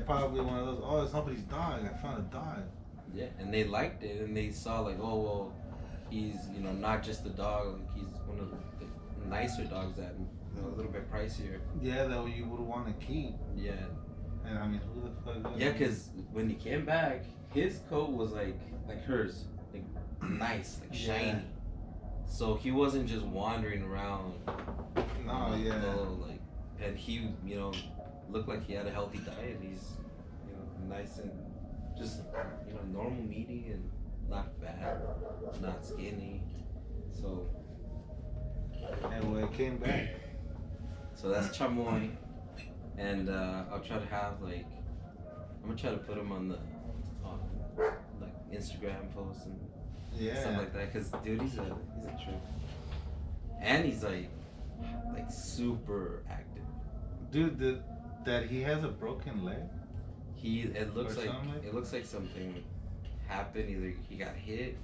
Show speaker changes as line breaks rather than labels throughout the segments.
probably one of those. Oh, it's somebody's dog. I found a dog.
Yeah, and they liked it, and they saw like, oh well, he's not just a dog. Like he's one of the nicer dogs that a little bit pricier.
Yeah, that you would want to keep.
Yeah.
And I mean, who the fuck?
Yeah, cause when he came back, his coat was like hers, like nice, like shiny. Yeah. So he wasn't just wandering around.
No, yeah.
Like, and he, looked like he had a healthy diet. He's, nice and just, normal meaty and not fat, not skinny. So.
And when it came back.
So that's chamoy, and I'll try to have I'm gonna try to put him on like Instagram posts and stuff like that. Cause dude, he's a trip, and he's like super active.
Dude, that he has a broken leg.
It looks like something happened. Either he got hit,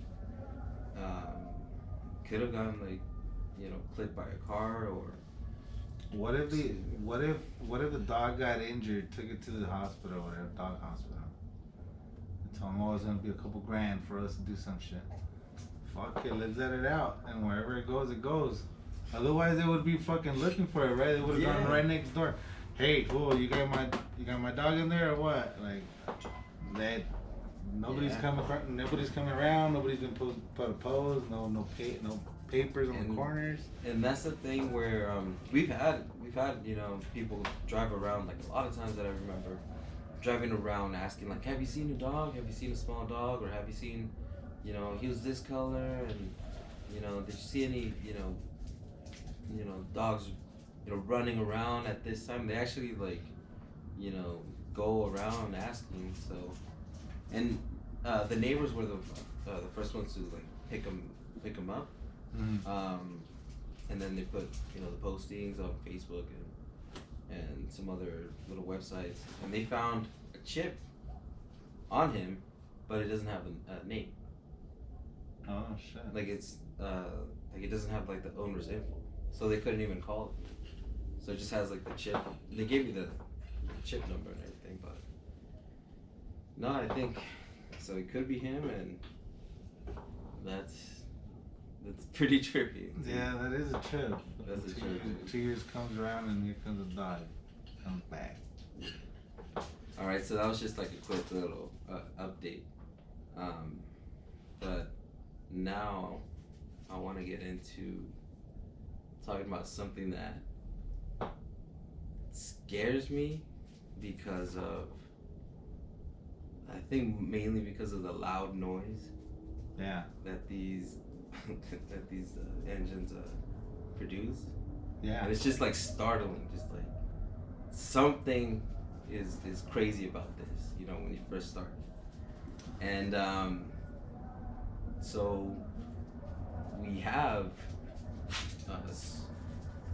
could have gotten clipped by a car, or
what if the dog got injured, took it to the hospital, or whatever, dog hospital, and told him, oh, it's gonna be a couple grand for us to do some shit. Fuck it, let's let it out, and wherever it goes, it goes. Otherwise, they would be fucking looking for it, right? They would have gone right next door. Hey, fool, you got my dog in there or what? Like, that nobody's coming around. Nobody's been put a pose. No papers on the corners.
And that's the thing where we've had people drive around, like a lot of times that I remember driving around asking, like, have you seen a dog? Have you seen a small dog? Or have you seen, he was this color, and did you see any dogs running around at this time? They actually go around asking. So, and the neighbors were the first ones to pick them up. Mm-hmm. And then they put the postings on Facebook and some other little websites, and they found a chip on him, but it doesn't have a name.
Oh shit!
Like it's it doesn't have the owner's info, so they couldn't even call it. So it just has the chip. They gave me the chip number and everything, but no, I think so. It could be him, and that's pretty trippy.
Yeah, that is a trip.
That's a trip.
2 years comes around, and here comes a dog. Comes back.
All right, so that was just a quick little update. But now I want to get into talking about something that scares me because of, I think mainly because of the loud noise.
Yeah.
That these engines produce.
Yeah.
And it's just startling, just something is crazy about this, when you first start. And so we have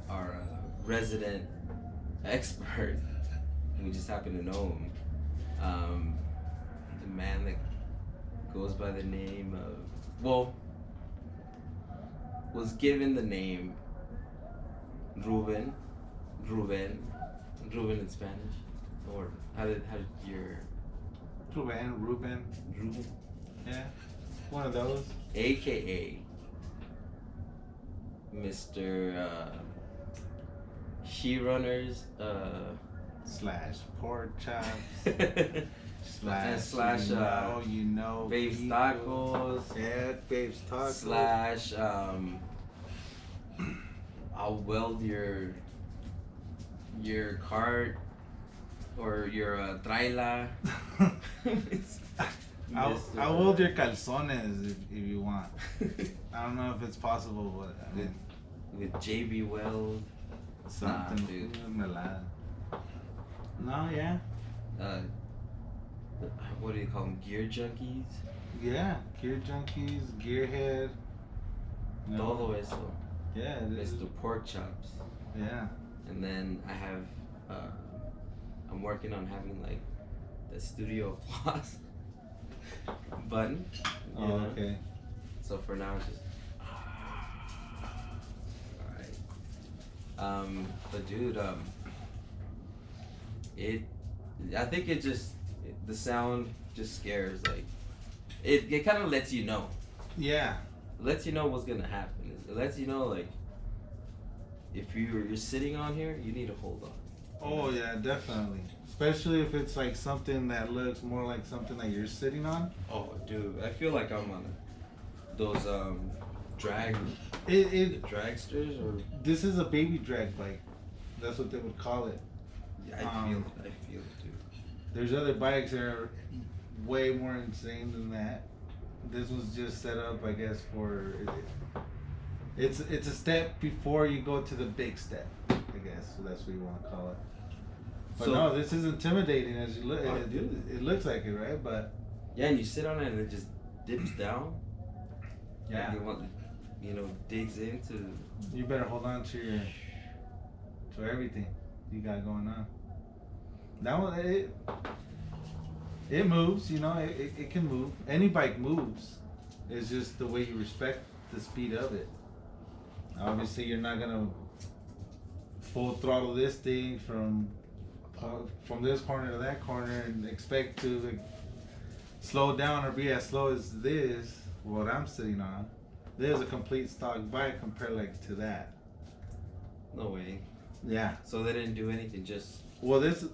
our resident expert. We just happen to know him. The man that goes by the name of, was given the name Ruben in Spanish, or how did your
Ruben? Yeah, one of those.
AKA Mr. She Runners
slash Porkchopz slash
Babes Tacos.
Yeah, Babes Tacos.
Slash I'll weld your cart or your traila.
I'll weld your calzones if you want. I don't know if it's possible, but I mean,
with JB Weld.
Something, dude. No, yeah.
What do you call them? Gear junkies?
Yeah, gear junkies, gearhead.
Todo eso.
Yeah,
Mr. Porkchopz.
Yeah.
And then I have, I'm working on having the studio applause button.
Oh, okay.
So for now, it's just. Alright. But dude, I think the sound just scares. Like it kind of lets you know.
Yeah.
It lets you know what's gonna happen. It lets you know like if you're sitting on here, you need to hold on.
Oh yeah, definitely. Especially if it's like something that looks more like something that you're sitting on.
Oh, dude, I feel like I'm on those drag dragsters or.
This is a baby drag bike. That's what they would call it.
Yeah, I feel it, dude.
There's other bikes that are way more insane than that. This was just set up, I guess, for it's a step before you go to the big step, I guess. So that's what you want to call it. But
So,
no, this is intimidating as you look.
Oh,
It looks like it, right? But
yeah, and you sit on it and it just dips down.
yeah,
Like digs into.
you better hold on to everything you got going on. That one, it moves. You know, it can move. Any bike moves. It's just the way you respect the speed of it. Obviously, you're not gonna full throttle this thing from this corner to that corner and expect to like, slow down or be as slow as this. What I'm sitting on. There's a complete stock bike compared like to that.
No way.
Yeah.
So they didn't do anything. Just.
Well, this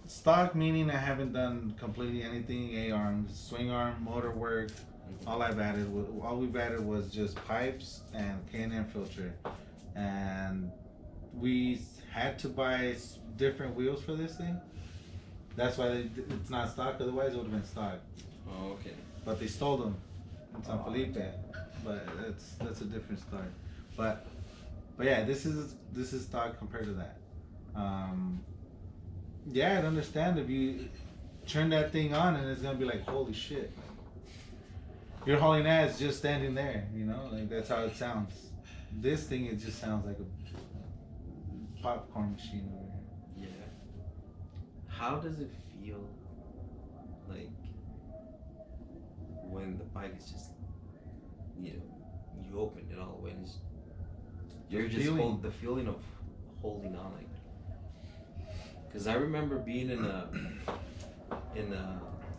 stock meaning I haven't done completely anything. A-arms, swing arm, motor work. All we've added was just pipes and K&N filter, and we had to buy different wheels for this thing. That's why it's not stock. Otherwise, it would have been stock.
Oh, okay.
But they stole them in San Felipe. But that's a different story. But yeah, this is stock compared to that. Yeah, I'd understand if you turn that thing on and it's gonna be like, holy shit. Your hauling ass just standing there, you know, like that's how it sounds. This thing, it just sounds like a popcorn machine over here.
Yeah. How does it feel, like, when the bike is just, you opened it all the way and you're just the feeling of holding on, like. Because I remember being in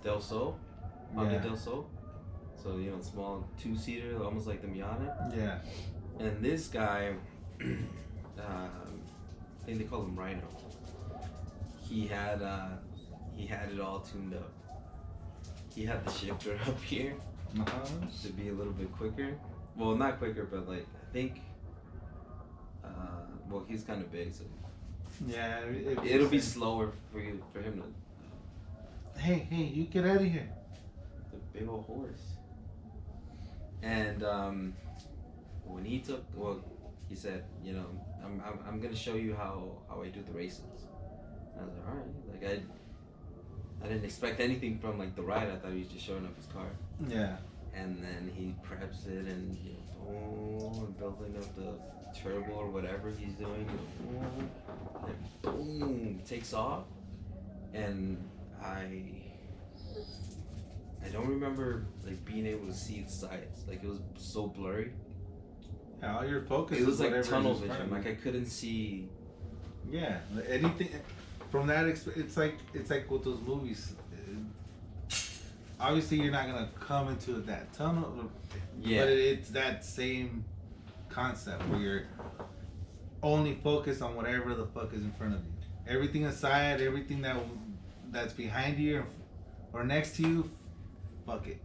Del Sol, Honda Del Sol. So, small 2-seater, almost like the Miata.
Yeah.
And this guy, I think they call him Rhino. He had it all tuned up. He had the shifter up here to be a little bit quicker. Well, not quicker, but like I think. Well, he's kind of big, so.
Yeah.
It'll be slower for him to.
Hey, you get out of here.
The big old horse. And when he he said, I'm gonna show you how I do the races. And I was like, all right. Like I didn't expect anything from like the ride. I thought he was just showing off his car.
Yeah.
And then he preps it and boom, building up the turbo or whatever he's doing. And boom, takes off. And I don't remember like being able to see the sides. Like it was so blurry.
Yeah, all your focus.
It was like tunnel vision. Like I couldn't see.
Yeah, anything from that. It's like with those movies. Obviously, you're not gonna come into that tunnel.
Yeah.
But it's that same concept where you're only focused on whatever the fuck is in front of you. Everything aside, everything that's behind you or next to you. Fuck it.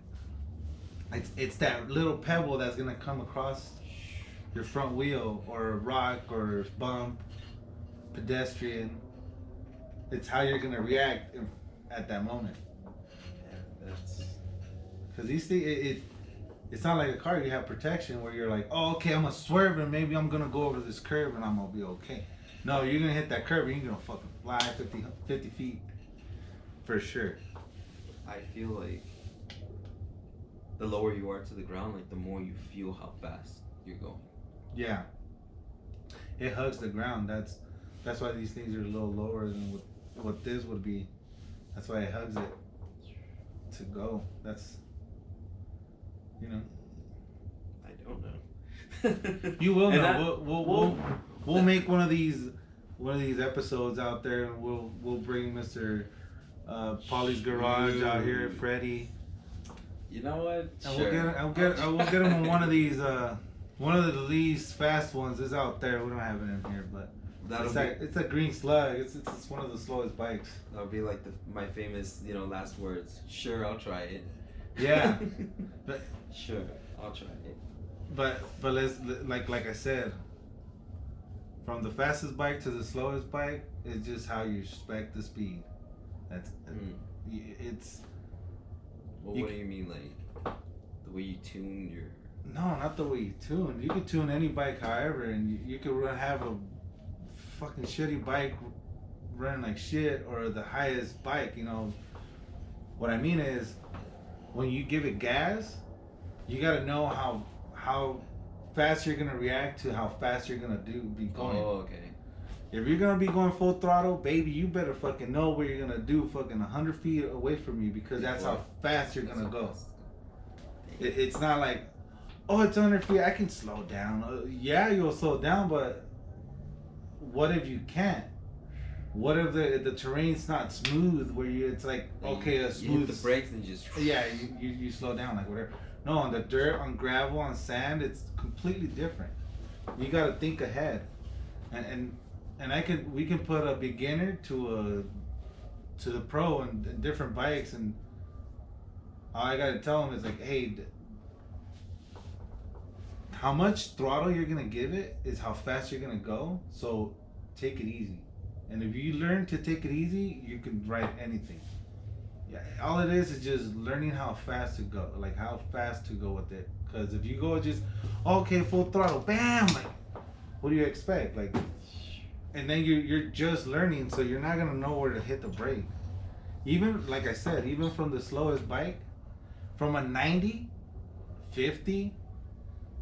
It's that little pebble that's gonna come across your front wheel or a rock or bump, pedestrian. It's how you're gonna react at that moment.
Yeah, that's.
Because these things, it's not like a car. You have protection where you're like, oh, okay, I'm gonna swerve and maybe I'm gonna go over this curb and I'm gonna be okay. No, you're gonna hit that curb and you're gonna fucking fly 50 feet for sure.
I feel like the lower you are to the ground, like the more you feel how fast you're going.
Yeah. It hugs the ground. That's why these things are a little lower than what this would be. That's why it hugs it to go. That's,
I don't know.
You will know. We'll make one of these episodes out there, and we'll bring Mr. Polly's Garage out here, Freddie.
You know what?
And
Sure.
we'll get him on one of these. One of the least fast ones is out there. We don't have it in here, but it's a green slug. It's one of the slowest bikes.
That'll be like my famous, last words. Sure, I'll try it.
Yeah, but
sure, I'll try it.
But let's like I said, from the fastest bike to the slowest bike, it's just how you respect the speed. That's it's.
Well, what do you mean, like the way you tune your?
No, not the way you tune. You can tune any bike, however, and you could have a fucking shitty bike running like shit, or the highest bike. What I mean is, when you give it gas, you gotta know how fast you're gonna react to how fast you're gonna be going.
Oh, okay.
If you're gonna be going full throttle, baby, you better fucking know what you're gonna do fucking 100 feet away from you, because that's how fast you're gonna go. It's not like, oh, it's 100 feet, I can slow down. Yeah, you'll slow down, but what if you can't? What if the terrain's not smooth, where it's like, okay, a smooth.
You hit the brakes and just.
Yeah, you slow down, like whatever. No, on the dirt, on gravel, on sand, it's completely different. You gotta think ahead, and we can put a beginner to the pro and different bikes, and all I gotta tell them is like, hey, how much throttle you're gonna give it is how fast you're gonna go. So take it easy, and if you learn to take it easy, you can ride anything. Yeah, all it is just learning how fast to go, like how fast to go with it. Because if you go just, okay, full throttle, bam, like, what do you expect? Like, and then you're just learning, so you're not gonna know where to hit the brake. Even, like I said, even from the slowest bike, from a 90, 50,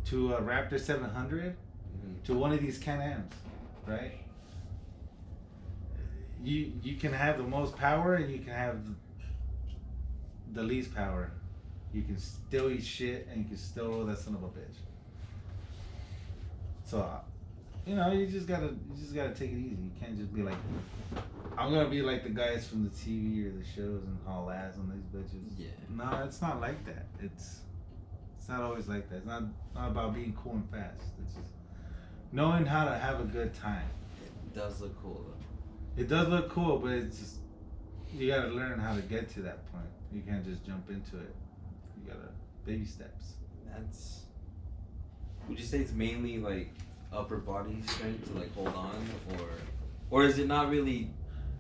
to a Raptor 700, to one of these Can-Ams, right? You can have the most power, and you can have the least power. You can still eat shit, and you can still roll that son of a bitch. So, you just gotta take it easy. You can't just be like, I'm gonna be like the guys from the TV or the shows and haul ass on these bitches.
Yeah.
No, it's not like that. It's not always like that. It's not about being cool and fast. It's just knowing how to have a good time.
It does look cool though.
It does look cool, but it's just, you gotta learn how to get to that point. You can't just jump into it. You gotta baby steps.
Would you say it's mainly like upper body strength to like hold on, or is it not really?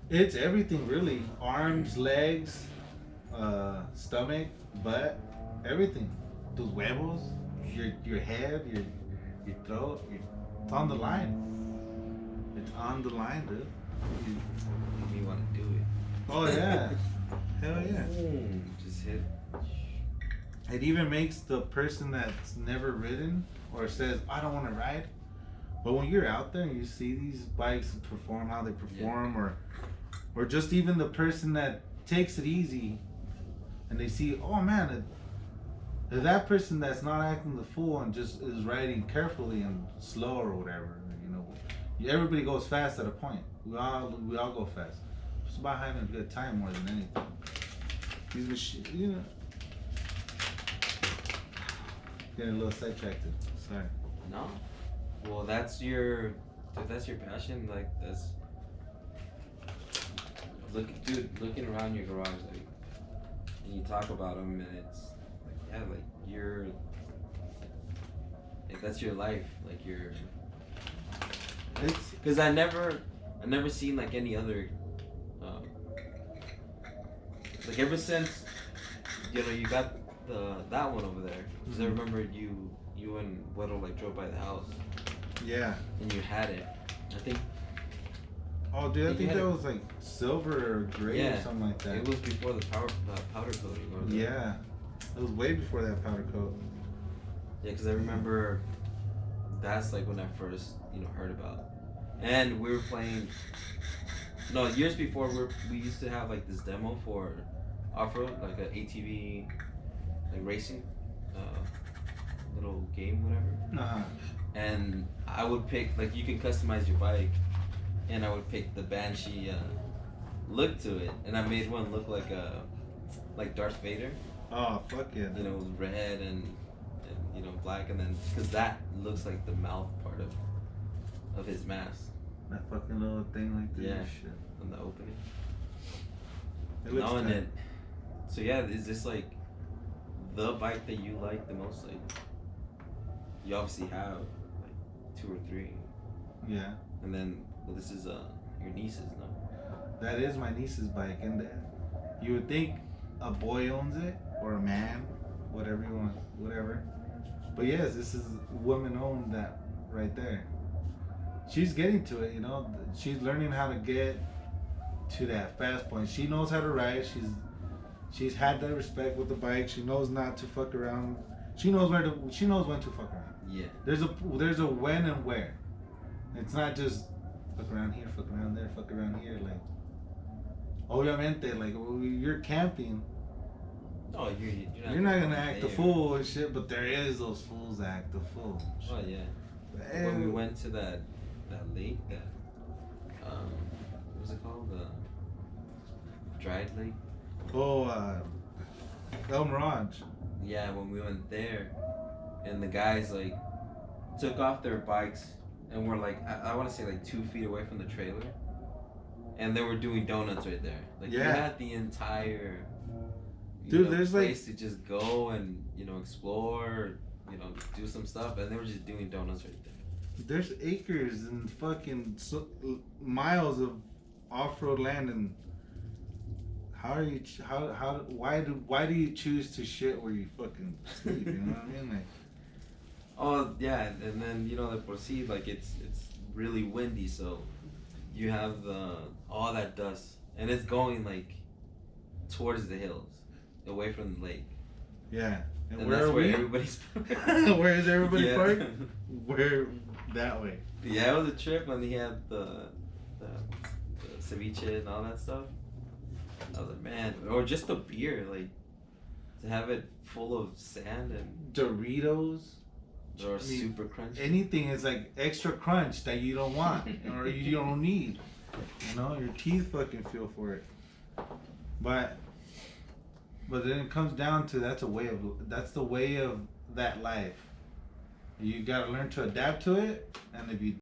It's everything really. Arms, legs, stomach, butt, everything. Those huevos, your head, your throat. It's on the line. It's on the line, dude.
You want to do it?
Oh yeah. Hell yeah.
Just hit.
It even makes the person that's never ridden or says, I don't want to ride. But when you're out there and you see these bikes perform how they perform, or just even the person that takes it easy and they see, oh man, that person that's not acting the fool and just is riding carefully and slow or whatever, everybody goes fast at a point. We all go fast. It's about having a good time more than anything. These machines, getting a little sidetracked. Sorry.
No. Well, that's your passion. Like that's. Looking around your garage, like, and you talk about them, and it's like, yeah, like you're. Like that's your life. Like you're. Because I never seen like any other. Like ever since, you got that one over there. Because I remember you and Weddle like drove by the house.
Yeah.
And you had it. I think.
Oh, dude, I think that was like silver or gray or something like that.
It was before the powder coating.
Yeah. It was way before that powder coat.
Yeah, because I remember that's like when I first, heard about. And we were playing. No, years before we used to have like this demo for off-road, like an ATV, like racing, little game, whatever.
Uh-huh.
And I would pick, like, you can customize your bike, and I would pick the Banshee look to it, and I made one look like Darth Vader.
Oh fuck yeah!
You know, red and you know black, and then because that looks like the mouth part of his mask.
That fucking little thing like this.
Yeah.
Shit.
On the opening.
It looks
No, and
good.
then, so yeah, is this like the bike that you like the most? Like, you obviously have like 2 or 3.
Yeah.
And then, well, this is your niece's, no?
That is my niece's bike, and you would think a boy owns it or a man, whatever you want, whatever. But yes, this is woman owned. That right there. She's getting to it, you know. She's learning how to get to that fast point. She knows how to ride. She's had that respect with the bike. She knows not to fuck around. She knows she knows when to fuck around.
Yeah.
There's a when and where. It's not just fuck around here, fuck around there, fuck around here. Like, obviamente, like you're camping.
Oh,
You're not gonna act the fool and shit, but there is those fools that act the fool.
Oh yeah.
And
When we went to that lake, what was it called? The dried lake.
El Mirage.
Yeah, when we went there, and the guys like took off their bikes and were like, I want to say like 2 feet away from the trailer, and they were doing donuts right there. Like you had the entire
there's
place to just go and explore, do some stuff, and they were just doing donuts right there.
There's acres and fucking miles of off-road land, and why do you choose to shit where you fucking sleep? You know what I mean? Like,
oh yeah, and then the por si, like it's really windy, so you have all that dust, and it's going like towards the hills, away from the lake.
Yeah.
And that's where everybody's
where is everybody parked? Where that way?
Yeah, it was a trip when he had the ceviche and all that stuff. I was like, man, or just the beer, like to have it full of sand and
Doritos.
Or super crunchy.
Anything is like extra crunch that you don't want or you don't need. You know, your teeth fucking feel for it. But then it comes down to that's the way of that life. You gotta learn to adapt to it, and if you